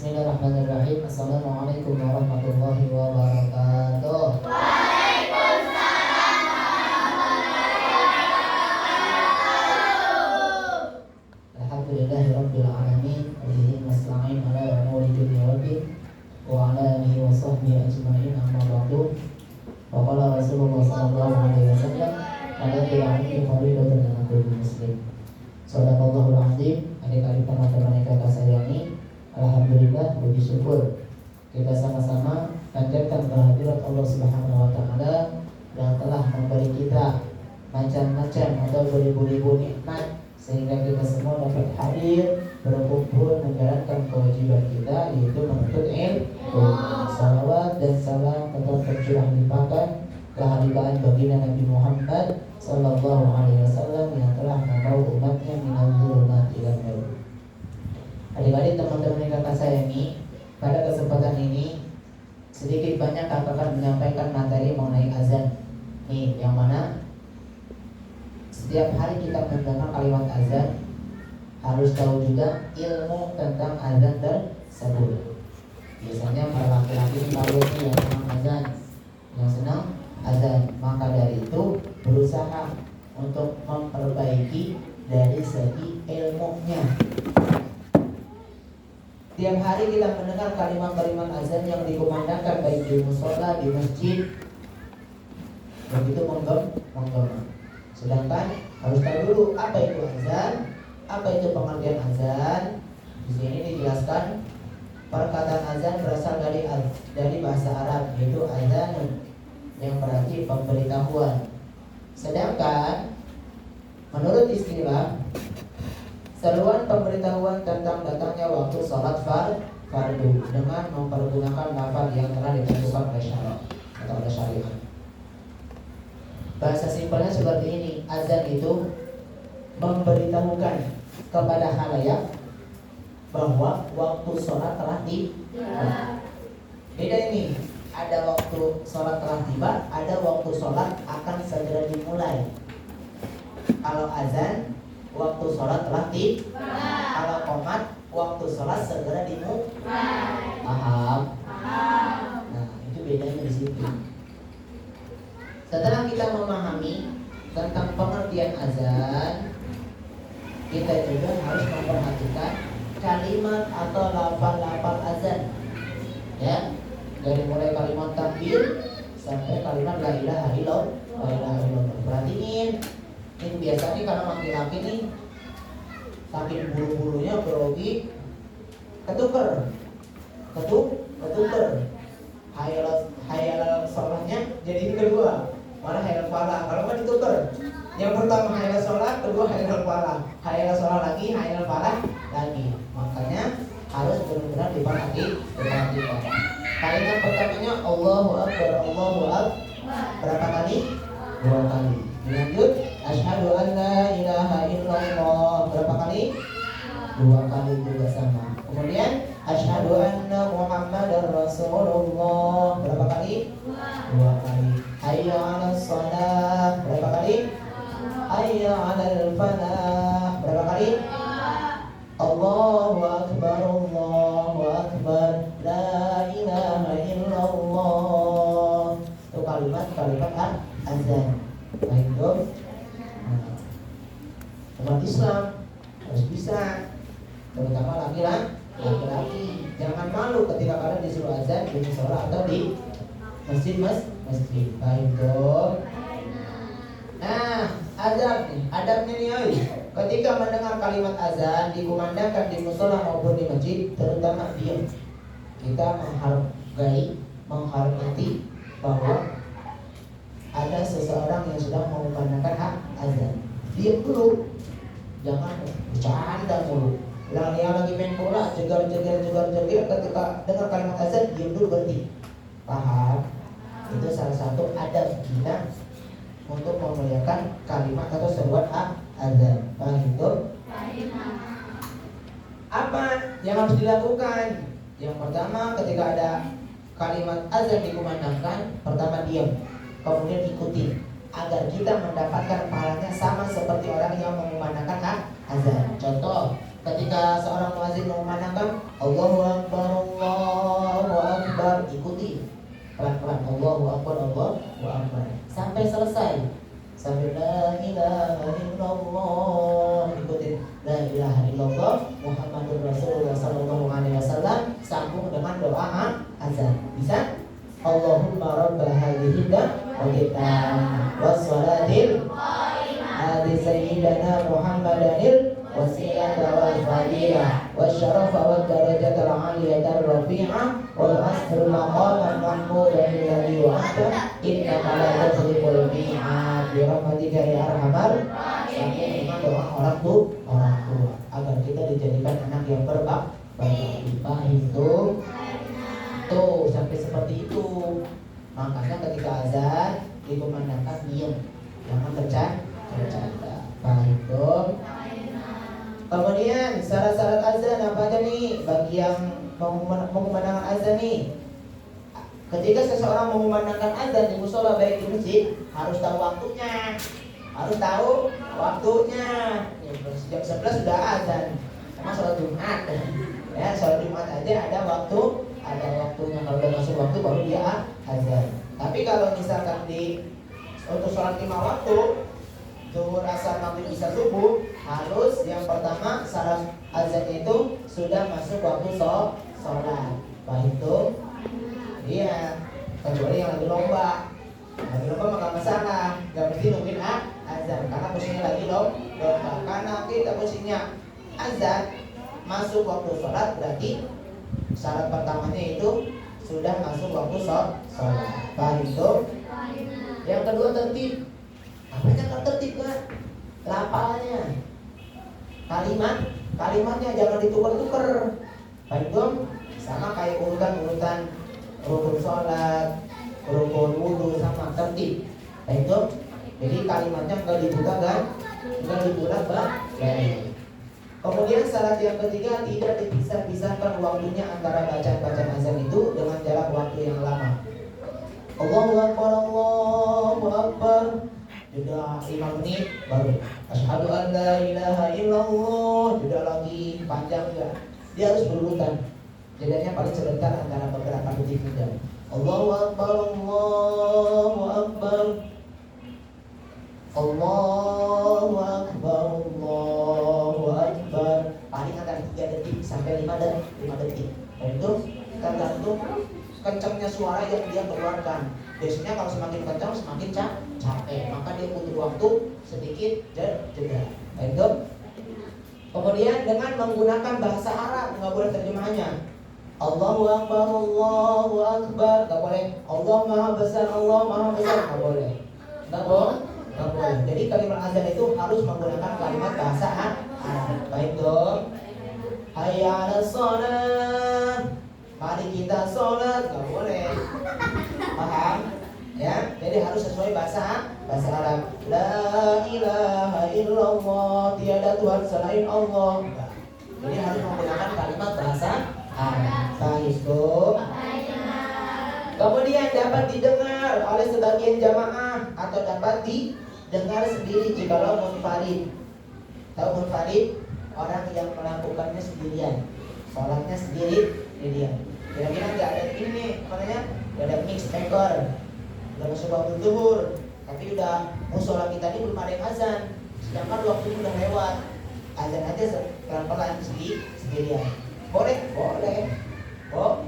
Bismillahirrahmanirrahim. Assalamualaikum warahmatullahi wabarakatuh. Waalaikumsalam warahmatullahi wabarakatuh. Alhamdulillahirabbil alamin. Wabihi nasta'in ala umuri dunya waddin. Wa ala alihi wa sahbihi ajma'in. Amma ba'du. Wa qala Rasulullah sallallahu alaihi wasallam, "Ala bi'almi faridatun ala kulli muslim." Shadaqallahul azim. Adik-adik teman-teman yang kakak sayangi, alhamdulillah, puji syukur kita sama-sama panjatkan kehadirat Allah Subhanahu wa taala yang telah memberi kita macam-macam atau beribu-ribu nikmat sehingga kita semua dapat hadir berkumpul menjalankan kewajiban kita, yaitu menuntut ilmu. Salawat dan salam tetap tercurah limpahkan kehadiran baginda Nabi Muhammad sallallahu alaihi wasallam yang telah membawa umatnya minal dzulumati ilal nur. Adik-adik teman-teman yang kakak sayangi, pada kesempatan ini sedikit banyak kakak akan menyampaikan materi mengenai azan. Nih, yang mana setiap hari kita mendengar kalimat azan, harus tahu juga ilmu tentang azan tersebut. Biasanya para laki-laki tahu ini yang senang azan, yang senang azan. Maka dari itu berusaha untuk memperbaiki dari segi ilmunya. Tiap hari kita mendengar kalimat-kalimat azan yang dikumandangkan baik di musola, di masjid, begitu menggema. Sedangkan harus tahu dulu apa itu azan, apa itu pengertian azan. Di sini dijelaskan perkataan azan berasal dari bahasa Arab, yaitu azanun, yang berarti pemberitahuan. Sedangkan menurut istilah, seruan pemberitahuan tentang datangnya waktu sholat fardu dengan mempergunakan lafaz yang telah ditentukan oleh syarak atau oleh syariat. Bahasa simpelnya seperti ini: azan itu memberitahukan kepada khalayak bahwa waktu sholat telah tiba. Beda ini, ada waktu sholat telah tiba, ada waktu sholat akan segera dimulai. Kalau azan, waktu sholat telah tiba. Kalau qomat, waktu sholat segera dimulai. Paham? Nah, itu bedanya di situ. Setelah kita memahami tentang pengertian azan, kita juga harus memperhatikan kalimat atau lafal-lafal azan. Ya, dari mulai kalimat takbir sampai kalimat la ilaha illallah. Perhatiin. Ini biasanya karena laki-laki nih saking bulu-bulunya grogi, ketuker. Hayal sholatnya jadi kedua, malah hayal falah. Kalau kan ditukar, yang pertama hayal sholat, kedua hayal falah. Hayal sholat lagi, hayal falah lagi. Makanya harus benar-benar diperhatikan. Kalimat pertamanya Allahu Akbar, Allahu Akbar. Berapa kali? 2 kali. Lanjut, asyhadu an la ilaha illallah. Berapa kali? 2 kali juga sama. Kemudian asyhadu anna Muhammadar Rasulullah. Berapa kali? 2 kali. Hayya 'alas shalah. Berapa kali? Hayya 'alal falah. Berapa kali? Allahu akbar, Allahu akbar, la ilaha illallah. Itu kalimat azan. Baik, dong. Umat Islam harus bisa, terutama laki-laki. Jangan malu ketika kalian disuruh azan di musola atau di masjid. Baik, dong. Nah, adabnya nih, ketika mendengar kalimat azan dikumandangkan di musola maupun di masjid, terutama diam. Kita menghormati bahwa ada seseorang yang sedang mengumandangkan azan. Diam dulu, jangan bercanda mulu. Yang lagi main bola, jegar, ketika dengar kalimat azan, diam dulu, berhenti. Paham? Itu salah satu adab kita untuk memuliakan kalimat atau seruan azan. Paham itu? Apa yang harus dilakukan? Yang pertama, ketika ada kalimat azan dikumandangkan, pertama diam, kemudian ikuti, agar kita mendapatkan pahalanya sama seperti orang yang mengumandangkan azan. Contoh, ketika seorang muazin mengumandangkan Allahu Akbar, waqitam wassalatil adi sayyidana Muhammadanil wasilata wal fadilah wasyarafa wad darajatal aliyata rafi'ah wal asrul maqaman mahmudan alladhi wa'ata innaka la tukhliful mi'ad bi rahmatika ya arhamar rahimin. Doa orang tua agar kita dijadikan anak yang berbakti. Itu tuh sampai seperti itu. Makanya ketika azan dikumandangkan diam, jangan bercanda. Itu. Kemudian syarat-syarat azan apa aja nih bagi yang mengumandangkan azan nih? Ketika seseorang mengumandangkan azan di musola baik di masjid harus tahu waktunya. Jam 11 sudah azan. Sama sholat Jumat. Ya, sholat Jumat aja ada waktunya. Kalau udah masuk waktu baru dia azan. Tapi kalau misalkan untuk sholat 5 waktu, zuhur, asar, maghrib, isya, subuh, harus yang pertama syarat azan itu sudah masuk waktu sholat. Itu iya, kecuali yang lagi lomba maka masalah, gak mesti nungguin azan karena posisinya lagi lomba. Karena kita posisinya azan masuk waktu sholat, berarti syarat pertamanya itu sudah masuk waktu sholat. Itu yang kedua tertib. Apanya kan tertib kan? Lafalnya, kalimatnya jangan ditukar-tukar. Itu sama kayak urutan rukun sholat, rukun wudu sama tertib. Itu jadi kalimatnya enggak dibuka balik. Kemudian syarat yang ketiga tidak dipisah-pisahkan waktunya antara bacaan azan itu dengan jarak waktu yang lama. Allahu Akbar, Allahu Akbar. Jeda 5 menit baru asyhadu an la ilaha illallah. Jeda lagi panjang enggak? Dia harus berurutan. Jedanya paling sebentar antara beberapa detik saja. Allahu Akbar, Allahu Akbar. Allahu Akbar, Allahu Akbar. Paling antara 3 detik sampai 5 detik. Dan itu tergantung kencangnya suara yang dia keluarkan. Biasanya kalau semakin kencang semakin capek, maka dia butuh waktu sedikit jeda. Itu. Kemudian dengan menggunakan bahasa Arab, nggak boleh terjemahannya. Allahu Akbar, Allahu Akbar, nggak boleh. Allah Maha Besar, Allah Maha Besar, nggak boleh. Nggak boleh. Jadi kalimat azan itu harus menggunakan kalimat bahasa Arab. Baik dong. Hayya 'alas shalah. Mari kita sholat, nggak boleh. Paham? Ya, jadi harus sesuai bahasa Arab. La ilaha illallah, tiada Tuhan selain Allah. Jadi harus menggunakan kalimat bahasa Arab. Itu. Kemudian dapat didengar oleh sebagian jamaah atau dapat didengar sendiri jikalau munfarid. Tahu munfarid? Orang yang melakukannya sendirian, sholatnya sendirian. Kira-kira nggak ada ini, nggak ada mix maker, udah masuk waktu zuhur, tapi udah musola kita ini belum ada yang azan, sedangkan waktunya udah lewat. Azan aja pelan-pelan sendirian. Boleh. Oh,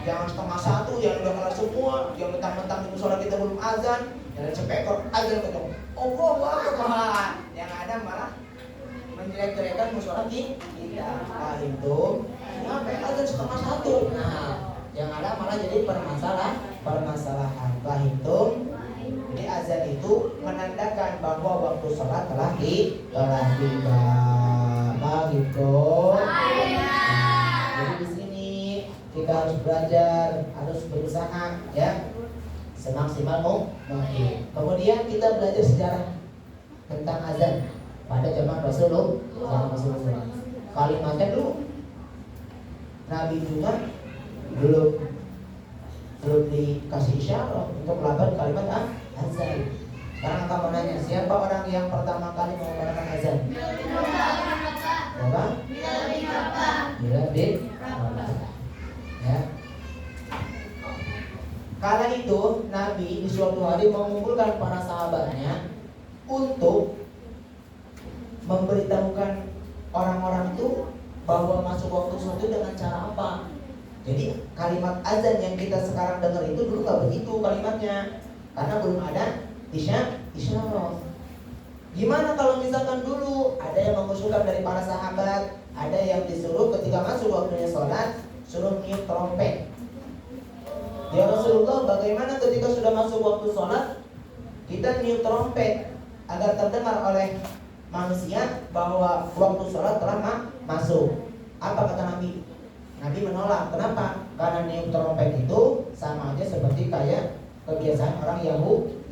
jangan 12:30 yang udah kelar semua, yang mentang-mentang di musola kita belum azan, jangan cepekor azan ketemu. Allahu Akbar. Yang ada malah menjelek-jelekan musola kita. Itu sampai azan 12:30. Nah, yang ada malah jadi permasalahan. Itu jadi azan itu menandakan bahwa waktu sholat telah tiba. Gitu. Jadi di sini kita harus belajar, harus berusaha ya semaksimal mungkin. Kemudian kita belajar sejarah tentang azan pada zaman Rasulullah. Kalimatnya dulu Nabi juga belum dikasih isyarat untuk melakukan kalimat azan. Sekarang kamu nanya, siapa orang yang pertama kali menggunakan azan? Siapa? Bilal bin Rabah. Ya. Kala itu Nabi di suatu hari mengumpulkan para sahabatnya untuk memberitahukan orang-orang itu bahwa masuk waktu sholat itu dengan cara apa. Jadi kalimat azan yang kita sekarang dengar itu dulu nggak begitu kalimatnya. karena belum ada isyarah. Gimana kalau misalkan dulu ada yang mengusulkan dari para sahabat, ada yang disuruh ketika masuk waktunya sholat suruh niup trompet. Ya Rasulullah, bagaimana ketika sudah masuk waktu sholat kita niup trompet agar terdengar oleh manusia bahwa waktu sholat telah masuk? Apa kata Nabi? Nabi menolak. Kenapa? Karena niup trompet itu sama aja seperti kayak kebiasaan orang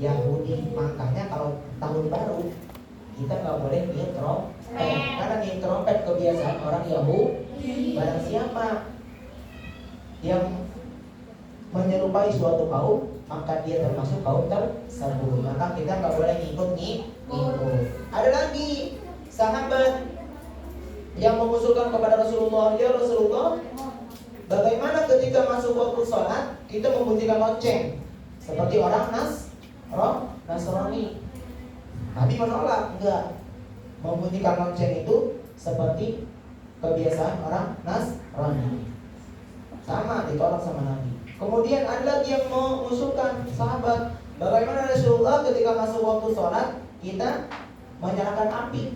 Yahudi. Makanya kalau tahun baru kita nggak boleh niup trompet, karena niup trompet kebiasaan orang Yahudi. Barang siapa yang menyerupai suatu kaum, maka dia termasuk kaum tersebut. Maka kita nggak boleh ngikut. Ada lagi sahabat yang mengusulkan kepada Rasulullah, ya Rasulullah, bagaimana ketika masuk waktu sholat kita membunyikan lonceng seperti orang Nasrani? Nabi menolak, enggak. Membunyikan lonceng itu seperti kebiasaan orang Nasrani. Sama, ditolak sama Nabi. Kemudian ada lagi yang mengusulkan sahabat, bagaimana Rasulullah ketika masuk waktu sholat kita menyalakan api?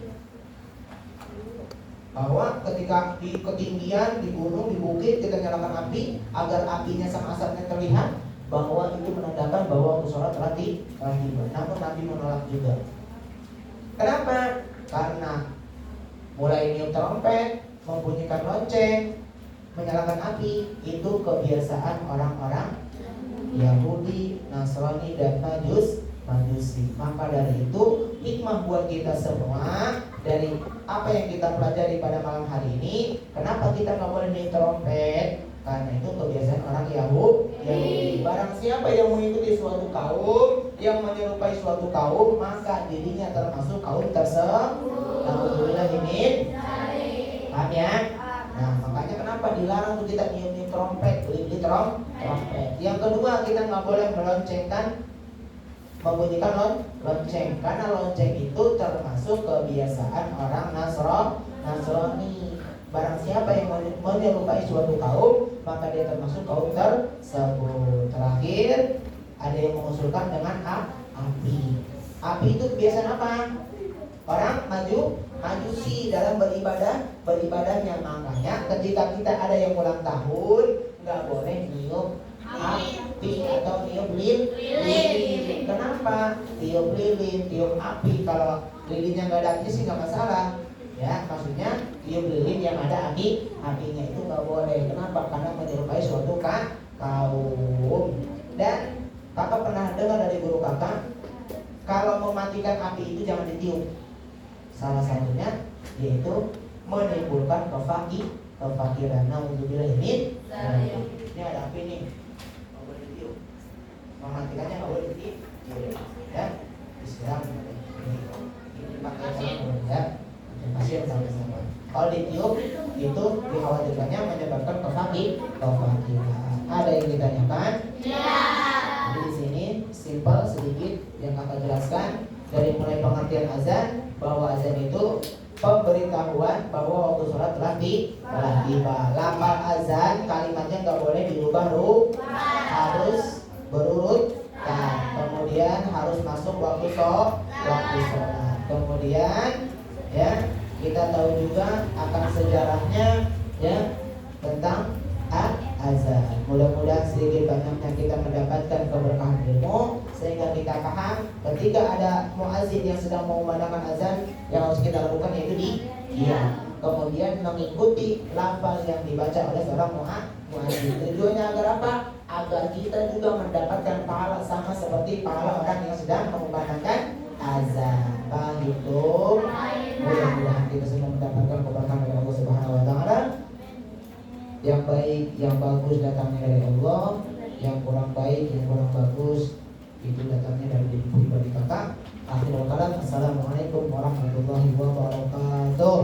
Bahwa ketika di ketinggian, di gunung, di bukit kita nyalakan api agar apinya sama asapnya terlihat, bahwa itu menandakan bahwa waktu sholat telah tiba. Namun Nabi menolak juga. Kenapa? Karena mulai niup trompet, membunyikan lonceng, menyalakan api itu kebiasaan orang-orang Yahudi, Nasrani, dan Majusi. Maka dari itu hikmah buat kita semua dari apa yang kita pelajari pada malam hari ini. Kenapa kita nggak boleh niup trompet? Karena itu kebiasaan orang Yahudi. Barang siapa yang mengikuti suatu kaum, yang menyerupai suatu kaum, maka dirinya termasuk kaum tersebut. Alhamdulillah ini. Paham ya? Nah, makanya kenapa dilarang untuk kita niup trompet, beli trompet. Yang kedua, kita nggak boleh meloncengkan, membunyikan lonceng, karena lonceng itu termasuk kebiasaan orang Nasrani. Barang siapa yang menyerupai suatu kaum, maka dia termasuk kaum tersebut. Terakhir, ada yang mengusulkan dengan api. Api itu kebiasaan apa? Orang Majusi dalam beribadahnya. Makanya ketika kita ada yang ulang tahun, nggak boleh niup api atau niup lilin. Kenapa? Tiup lilin, tiup api. Kalau lilinnya nggak ada apinya sih nggak masalah. Ya, maksudnya tiup lilin yang ada apinya itu nggak boleh. Kenapa? Karena menyerupai suatu kaum. Dan kakak pernah dengar dari guru kakak, kalau mematikan api itu jangan ditiup. Salah satunya yaitu menimbulkan kefakiran. Nauzubillah ini ada api nih, nggak boleh ditiup. Mematikannya nggak boleh ditiup. Ya, disiram. Ini pakai ya. Pasien sama-sama. Kalau ditiup itu dikhawatirkannya menyebabkan kefakiran. Ada yang ditanyakan? Ya. Jadi di sini simpel sedikit yang kakak jelaskan dari mulai pengertian azan, bahwa azan itu pemberitahuan bahwa waktu sholat telah tiba. Lafal azan kalimatnya nggak boleh dirubah harus berurutkan. Kemudian harus masuk waktu sholat. Kemudian ya, kita tahu juga akan sejarahnya ya tentang azan. Mudah-mudahan sedikit banyaknya kita mendapatkan keberkahan ilmu sehingga kita paham ketika ada muazin yang sedang mengumandangkan azan, yang harus kita lakukan yaitu kemudian mengikuti lafal yang dibaca oleh seorang muazin. Tujuannya agar apa? Agar kita juga mendapatkan pahala sama seperti pahala orang yang sedang mengumandangkan azan. Begitu. Mudah-mudahan kita semua mendapatkan keberkahan dari Allah Subhanahu wa taala. Yang baik, yang bagus datangnya dari Allah, yang kurang baik, yang kurang bagus itu datangnya dari diri pribadi kakak. Akhirul kalam, assalamualaikum warahmatullahi wabarakatuh.